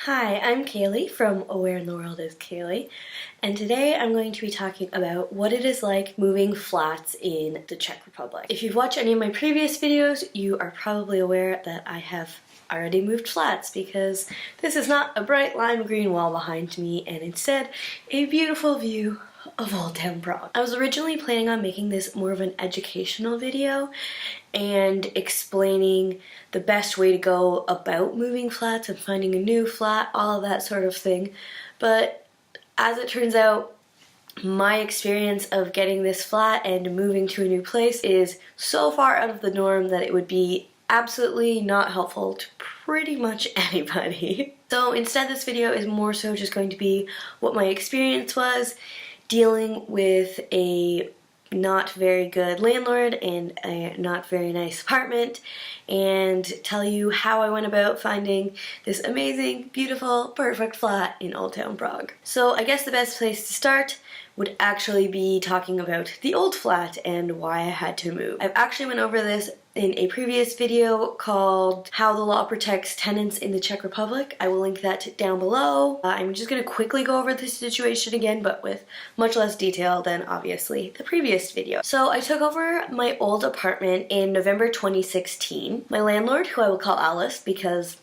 Hi, I'm Kaylee from Where in the World is Kaylee, and today I'm going to be talking about what it is like moving flats in the Czech Republic. If you've watched any of my previous videos, you are probably aware that I have already moved flats because this is not a bright lime green wall behind me and instead a beautiful view of Old Town Prague. I was originally planning on making this more of an educational video and explaining the best way to go about moving flats and finding a new flat, all of that sort of thing. But as it turns out, my experience of getting this flat and moving to a new place is so far out of the norm that it would be absolutely not helpful to pretty much anybody. So instead, this video is more so just going to be what my experience was dealing with a not very good landlord and a not very nice apartment, and tell you how I went about finding this amazing, beautiful, perfect flat in Old Town Prague. So I guess the best place to start would actually be talking about the old flat and why I had to move. I've actually went over this in a previous video called How the Law Protects Tenants in the Czech Republic. I will link that down below. I'm just going to quickly go over the situation again, but with much less detail than obviously the previous video. So I took over my old apartment in November 2016. My landlord, who I will call Alice because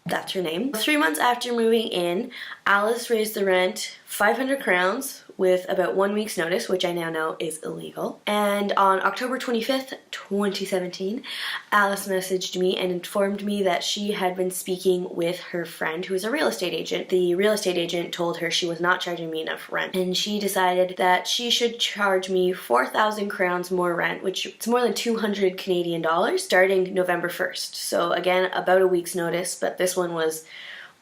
that's her name. 3 months after moving in, Alice raised the rent 500 crowns with about 1 week's notice, which I now know is illegal. And on October 25th, 2017, Alice messaged me and informed me that she had been speaking with her friend who is a real estate agent. The real estate agent told her she was not charging me enough rent, and she decided that she should charge me 4,000 crowns more rent, which is more than 200 Canadian dollars, starting November 1st. So again, about a week's notice, but this one was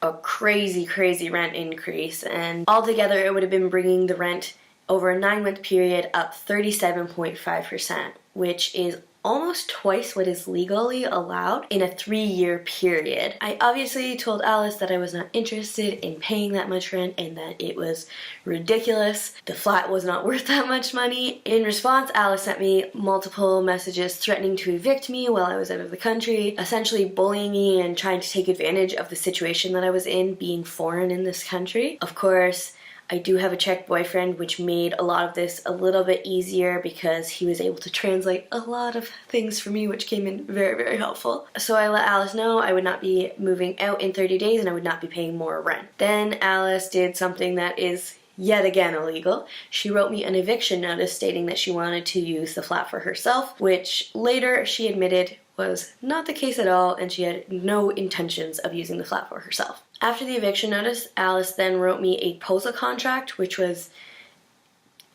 a crazy rent increase, and altogether it would have been bringing the rent over a 9-month period up 37.5%, which is almost twice what is legally allowed in a 3-year period. I obviously told Alice that I was not interested in paying that much rent and that it was ridiculous. The flat was not worth that much money. In response, Alice sent me multiple messages threatening to evict me while I was out of the country, essentially bullying me and trying to take advantage of the situation that I was in, being foreign in this country. Of course, I do have a Czech boyfriend, which made a lot of this a little bit easier because he was able to translate a lot of things for me, which came in very helpful. So I let Alice know I would not be moving out in 30 days and I would not be paying more rent. Then Alice did something that is yet again illegal. She wrote me an eviction notice stating that she wanted to use the flat for herself, which later she admitted was not the case at all, and she had no intentions of using the flat for herself. After the eviction notice, Alice then wrote me a postal contract, which was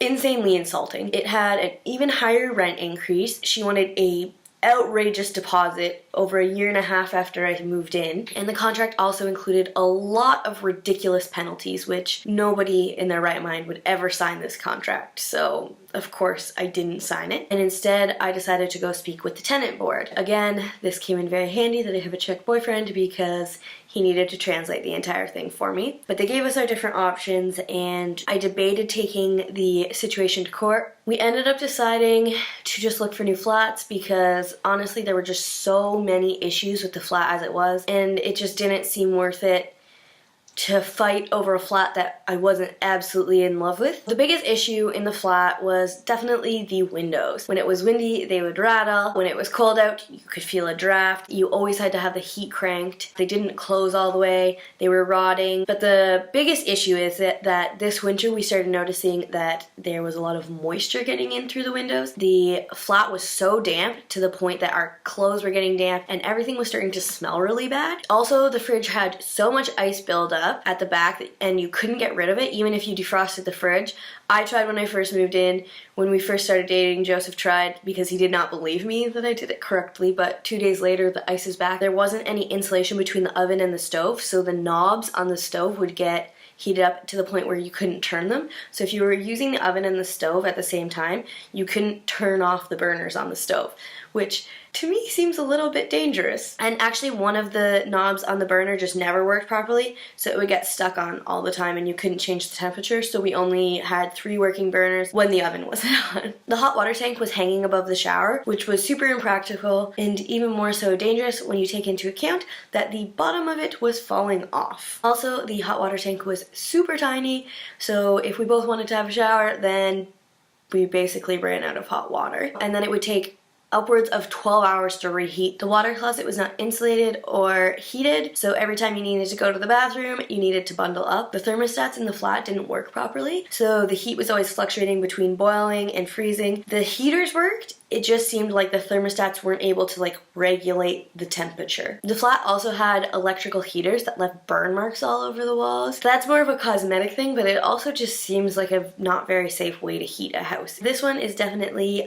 insanely insulting. It had an even higher rent increase. She wanted a outrageous deposit over a 1.5 years after I moved in, and the contract also included a lot of ridiculous penalties, which nobody in their right mind would ever sign this contract. So of course I didn't sign it, and instead I decided to go speak with the tenant board. Again, this came in very handy that I have a Czech boyfriend because he needed to translate the entire thing for me. But they gave us our different options, and I debated taking the situation to court. We ended up deciding to just look for new flats because honestly there were just so many issues with the flat as it was, and it just didn't seem worth it to fight over a flat that I wasn't absolutely in love with. The biggest issue in the flat was definitely the windows. When it was windy, they would rattle. When it was cold out, you could feel a draft. You always had to have the heat cranked. They didn't close all the way. They were rotting. But the biggest issue is that this winter we started noticing that there was a lot of moisture getting in through the windows. The flat was so damp to the point that our clothes were getting damp and everything was starting to smell really bad. Also, the fridge had so much ice buildup at the back and you couldn't get rid of it even if you defrosted the fridge. I tried when I first moved in. When we first started dating, Joseph tried because he did not believe me that I did it correctly, but 2 days later the ice is back. There wasn't any insulation between the oven and the stove, so the knobs on the stove would get heated up to the point where you couldn't turn them. So if you were using the oven and the stove at the same time, you couldn't turn off the burners on the stove, which to me seems a little bit dangerous. And actually one of the knobs on the burner just never worked properly, so it would get stuck on all the time and you couldn't change the temperature, so we only had 3 working burners when the oven wasn't on. The hot water tank was hanging above the shower, which was super impractical and even more so dangerous when you take into account that the bottom of it was falling off. Also, the hot water tank was super tiny, so if we both wanted to have a shower, then we basically ran out of hot water. And then it would take upwards of 12 hours to reheat. The water closet was not insulated or heated, so every time you needed to go to the bathroom, you needed to bundle up. The thermostats in the flat didn't work properly, so the heat was always fluctuating between boiling and freezing. The heaters worked, it just seemed like the thermostats weren't able to like regulate the temperature. The flat also had electrical heaters that left burn marks all over the walls. That's more of a cosmetic thing, but it also just seems like a not very safe way to heat a house. This one is definitely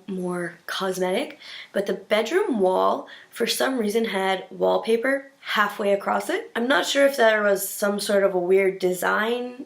more cosmetic, but the bedroom wall for some reason had wallpaper halfway across it. I'm not sure if there was some sort of a weird design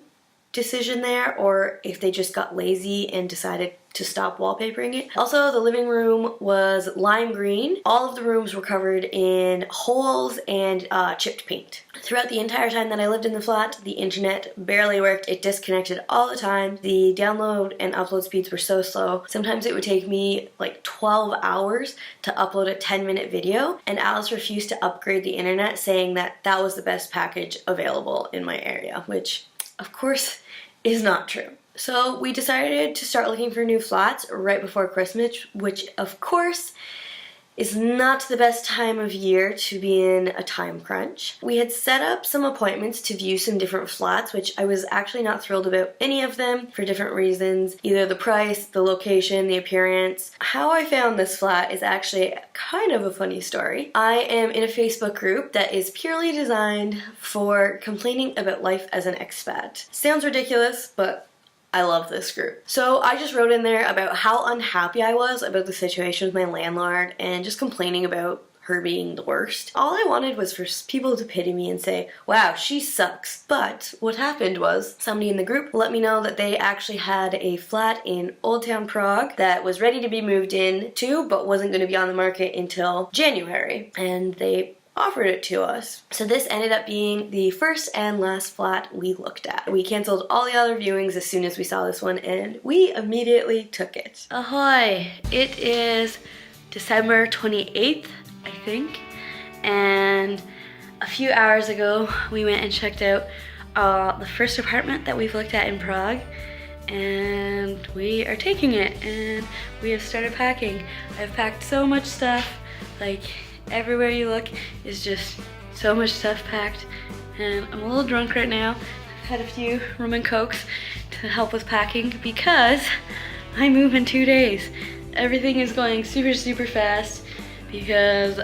decision there or if they just got lazy and decided to stop wallpapering it. Also, the living room was lime green. All of the rooms were covered in holes and chipped paint. Throughout the entire time that I lived in the flat, the internet barely worked. It disconnected all the time. The download and upload speeds were so slow. Sometimes it would take me like 12 hours to upload a 10-minute video, and Alice refused to upgrade the internet, saying that that was the best package available in my area, which of course is not true. So we decided to start looking for new flats right before Christmas, which of course is not the best time of year to be in a time crunch. We had set up some appointments to view some different flats, which I was actually not thrilled about any of them for different reasons. Either the price, the location, the appearance. How I found this flat is actually kind of a funny story. I am in a Facebook group that is purely designed for complaining about life as an expat. Sounds ridiculous, but I love this group. So I just wrote in there about how unhappy I was about the situation with my landlord and just complaining about her being the worst. All I wanted was for people to pity me and say, wow, she sucks. But what happened was somebody in the group let me know that they actually had a flat in Old Town Prague that was ready to be moved in to, but wasn't going to be on the market until January. And they offered it to us. So this ended up being the first and last flat we looked at. We canceled all the other viewings as soon as we saw this one and we immediately took it. Ahoy! It is December 28th, I think, and a few hours ago we went and checked out the first apartment that we've looked at in Prague, and we are taking it and we have started packing. I've packed so much stuff, like everywhere you look is just so much stuff packed, and I'm a little drunk right now. I've had a few rum and cokes to help with packing because I move in 2 days. Everything is going super fast because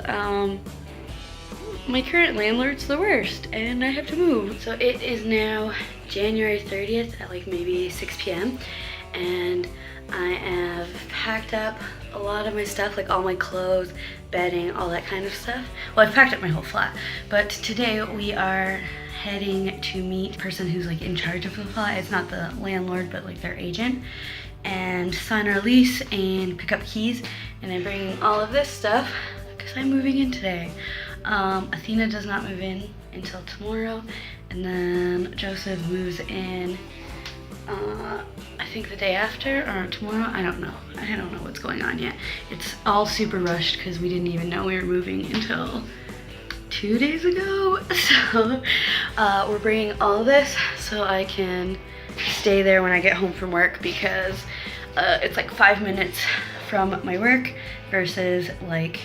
my current landlord's the worst and I have to move. So it is now January 30th at like maybe 6 p.m. and I have packed up a lot of my stuff, like all my clothes, bedding, all that kind of stuff. Well, I've packed up my whole flat, but today we are heading to meet the person who's like in charge of the flat. It's not the landlord, but like their agent, and sign our lease and pick up keys. And I'm bringing all of this stuff because I'm moving in today. Athena does not move in until tomorrow, and then Joseph moves in I think the day after or tomorrow. I don't know what's going on yet. It's all super rushed because we didn't even know we were moving until 2 days ago. So we're bringing all of this so I can stay there when I get home from work, because it's like 5 minutes from my work versus like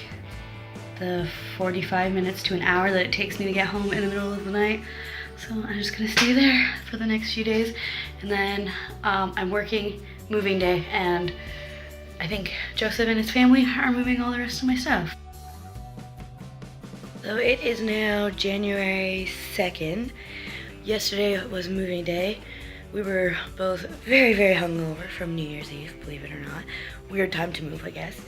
the 45 minutes to an hour that it takes me to get home in the middle of the night. So I'm just gonna stay there for the next few days, and then I'm working moving day, and I think Joseph and his family are moving all the rest of my stuff. So it is now January 2nd. Yesterday was moving day. We were both very hungover from New Year's Eve, believe it or not. Weird time to move, I guess.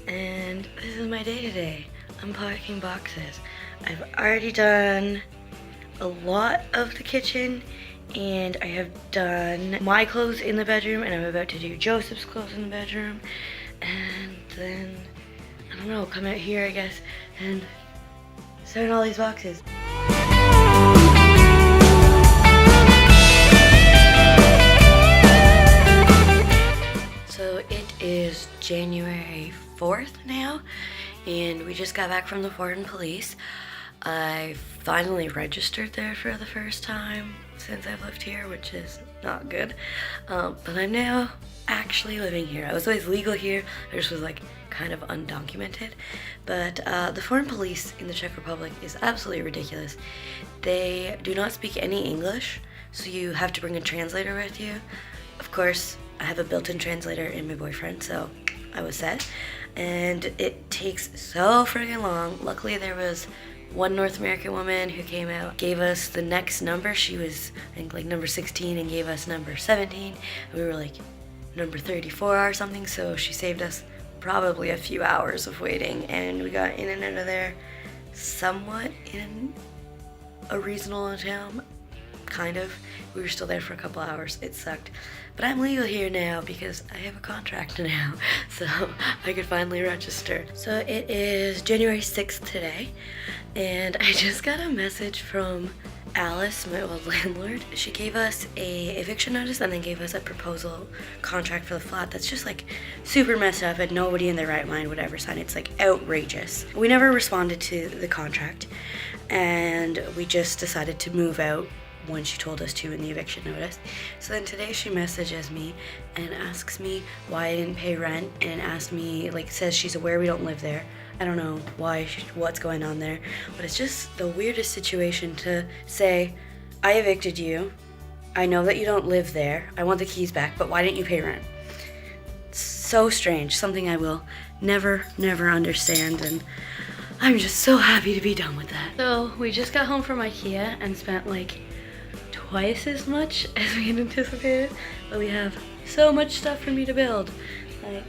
And this is my day today. Unpacking boxes. I've already done a lot of the kitchen, and I have done my clothes in the bedroom, and I'm about to do Joseph's clothes in the bedroom, and then I don't know, come out here, I guess, and sign all these boxes. So it is January 4th now, and we just got back from the Fordham Police. I finally registered there for the first time since I've lived here, which is not good. But I'm now actually living here. I was always legal here, I just was like kind of undocumented. But the Fordham Police in the Czech Republic is absolutely ridiculous. They do not speak any English, so you have to bring a translator with you. Of course, I have a built-in translator in my boyfriend, so I was set. And it takes so friggin' long. Luckily, there was one North American woman who came out, gave us the next number. She was, I think, like number 16 and gave us number 17. We were like number 34 or something, so she saved us probably a few hours of waiting, and we got in and out of there somewhat in a reasonable time. Kind of. We were still there for a couple hours. It sucked. But I'm legal here now because I have a contract now, so I could finally register. So it is January 6th today, and I just got a message from Alice, my old landlord. She gave us a eviction notice and then gave us a proposal contract for the flat that's just like super messed up and nobody in their right mind would ever sign. It's like outrageous. We never responded to the contract, and we just decided to move out when she told us to in the eviction notice. So then today she messages me and asks me why I didn't pay rent, and asks me, like, says she's aware we don't live there. I don't know what's going on there, but it's just the weirdest situation to say, I evicted you, I know that you don't live there, I want the keys back, but why didn't you pay rent? It's so strange, something I will never understand, and I'm just so happy to be done with that. So we just got home from IKEA and spent like twice as much as we had anticipated, but we have so much stuff for me to build. Like,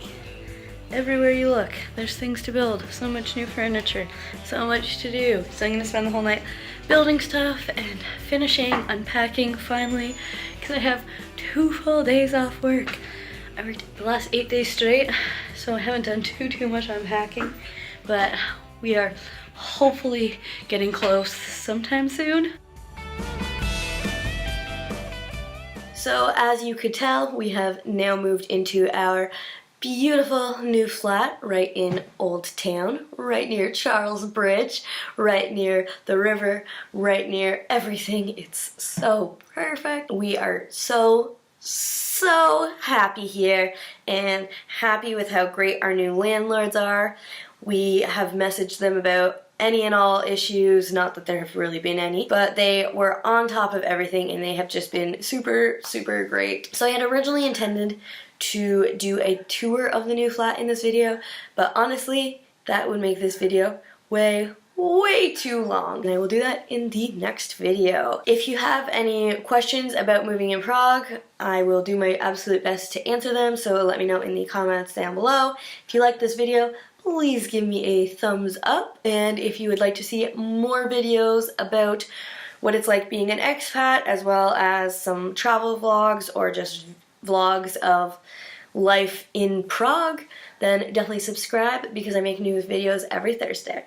everywhere you look, there's things to build. So much new furniture, so much to do. So I'm gonna spend the whole night building stuff and finishing, unpacking finally, because I have 2 full days off work. I worked the last 8 days straight, so I haven't done too much unpacking, but we are hopefully getting close sometime soon. So as you could tell, we have now moved into our beautiful new flat right in Old Town, right near Charles Bridge, right near the river, right near everything. It's so perfect. We are so happy here and happy with how great our new landlords are. We have messaged them about any and all issues, not that there have really been any, but they were on top of everything and they have just been super great. So I had originally intended to do a tour of the new flat in this video, but honestly, that would make this video way too long, and I will do that in the next video. If you have any questions about moving in Prague, I will do my absolute best to answer them, so let me know in the comments down below. If you like this video, please give me a thumbs up, and if you would like to see more videos about what it's like being an expat, as well as some travel vlogs or just vlogs of life in Prague, then definitely subscribe because I make new videos every Thursday.